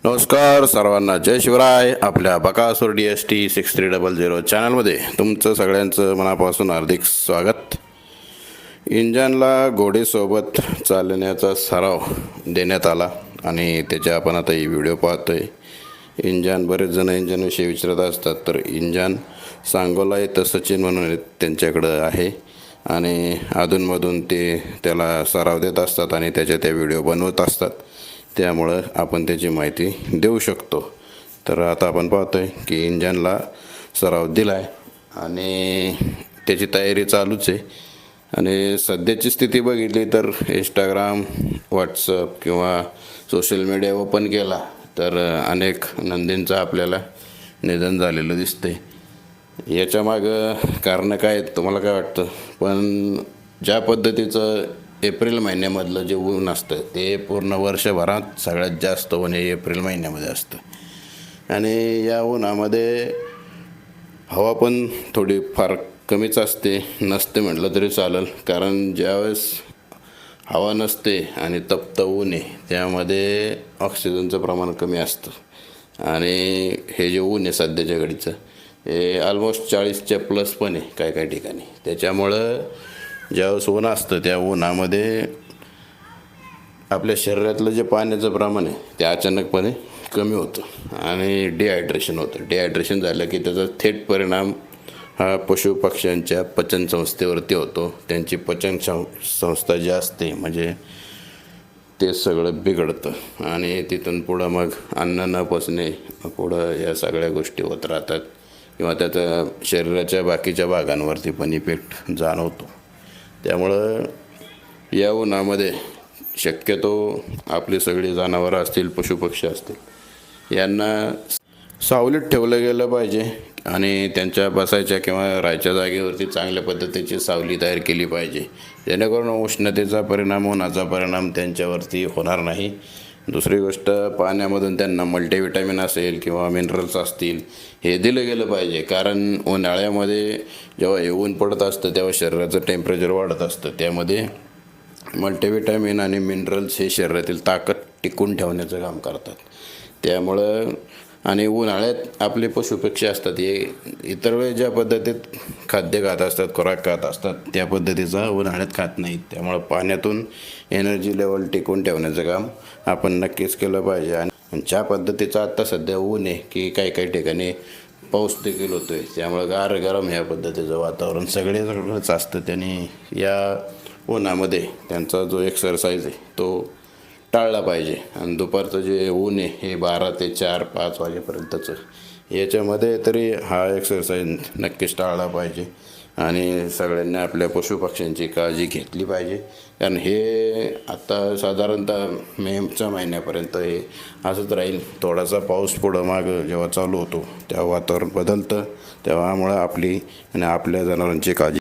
नमस्कार सर्वांना, जय शिवराय. आपल्या बकासूर DST 6300 चॅनलमध्ये तुमचं सगळ्यांचं मनापासून हार्दिक स्वागत. इंजनला घोडेसोबत चालण्याचा सराव देण्यात आला आणि त्याच्या आपण आता ही व्हिडिओ पाहतोय. इंजन, बरेच जण इंजनविषयी विचारत असतात, तर इंजन सांगोला येतं सचिन म्हणून त्यांच्याकडं आहे आणि अधूनमधून ते त्याला सराव देत असतात आणि त्याच्या त्या व्हिडिओ बनवत असतात. त्यामुळं आपण त्याची माहिती देऊ शकतो. तर आता आपण पाहतोय की इंजनला सराव दिला आहे आणि त्याची तयारी चालूच आहे. आणि सध्याची स्थिती बघितली तर इंस्टाग्राम, व्हॉट्सअप किंवा सोशल मीडिया ओपन केला तर अनेक नंदींचं आपल्याला निधन झालेलं दिसतंय. याच्यामागं कारणं काय आहेत तुम्हाला काय वाटतं? पण ज्या पद्धतीचं एप्रिल महिन्यामधलं जे ऊन असतं ते पूर्ण वर्षभरात सगळ्यात जास्त ऊन हे एप्रिल महिन्यामध्ये असतं आणि या उन्हामध्ये हवा पण थोडी फार कमीच असते, नसते म्हटलं तरी चालेल. कारण ज्यावेळेस हवा नसते आणि तप्त ऊन आहे त्यामध्ये ऑक्सिजनचं प्रमाण कमी असतं आणि हे जे ऊन आहे सध्याच्या घडीचं हे ऑलमोस्ट 40च्या प्लस पण आहे काय काय ठिकाणी. त्याच्यामुळं ज्यावेळेस ऊन असतं त्या उन्हामध्ये आपल्या शरीरातलं जे पाण्याचं प्रमाण आहे ते अचानकपणे कमी होतं आणि डिहायड्रेशन होतं. डिहायड्रेशन झालं की त्याचा थेट परिणाम हा पशुपक्ष्यांच्या पचनसंस्थेवरती होतो. त्यांची पचनसंस्था जी असते म्हणजे ते सगळं बिघडतं आणि तिथून पुढं मग अन्न न पचणे, पुढं या सगळ्या गोष्टी होत राहतात किंवा त्याचा शरीराच्या बाकीच्या भागांवरती पण इफेक्ट जाणवतो. त्यामुळं या उन्हामध्ये शक्यतो आपली सगळी जनावरं असतील, पशुपक्षी असतील, यांना सावलीत ठेवलं गेलं पाहिजे आणि त्यांच्या बसायच्या किंवा राहायच्या जागेवरती चांगल्या पद्धतीची सावली तयार केली पाहिजे, जेणेकरून उष्णतेचा परिणाम, उन्हाचा परिणाम त्यांच्यावरती होणार नाही. दुसरी गोष्ट, पाण्यामधून त्यांना मल्टीव्हिटॅमिन असेल किंवा मिनरल्स असतील हे दिलं गेलं पाहिजे. कारण उन्हाळ्यामध्ये जेव्हा हे ऊन पडत असतं तेव्हा शरीराचं टेम्परेचर वाढत असतं. त्यामध्ये मल्टीव्हिटॅमिन आणि मिनरल्स हे शरीरातील ताकद टिकून ठेवण्याचं काम करतात. त्यामुळं आणि उन्हाळ्यात आपले पशुपक्षी असतात हे इतर वेळेस ज्या पद्धतीत खाद्य खात असतात, खुराक खात असतात त्या पद्धतीचा उन्हाळ्यात खात नाहीत. त्यामुळं पाण्यातून एनर्जी लेवल टिकून ठेवण्याचं काम आपण नक्कीच केलं पाहिजे. आणि ज्या पद्धतीचं आत्ता सध्या ऊन आहे की काही ठिकाणी पाऊस देखील होतो आहे, त्यामुळं गार गरम ह्या पद्धतीचं वातावरण सगळेच असतं. त्याने या उन्हामध्ये त्यांचा जो एक्सरसाइज आहे तो टाळला पाहिजे. आणि दुपारचं जे ऊन आहे हे 12 ते 4-5 वाजेपर्यंतचं, याच्यामध्ये तरी हा एक्सरसाइज नक्कीच टाळला पाहिजे आणि सगळ्यांनी आपल्या पशुपक्ष्यांची काळजी घेतली पाहिजे. कारण हे आता साधारणतः मेच्या महिन्यापर्यंत हे असंच राहील. थोडासा पाऊस पुढं मागं जेव्हा चालू होतो तेव्हा वातावरण बदलतं, तेव्हामुळं आपली आणि आपल्या जनावरांची काळजी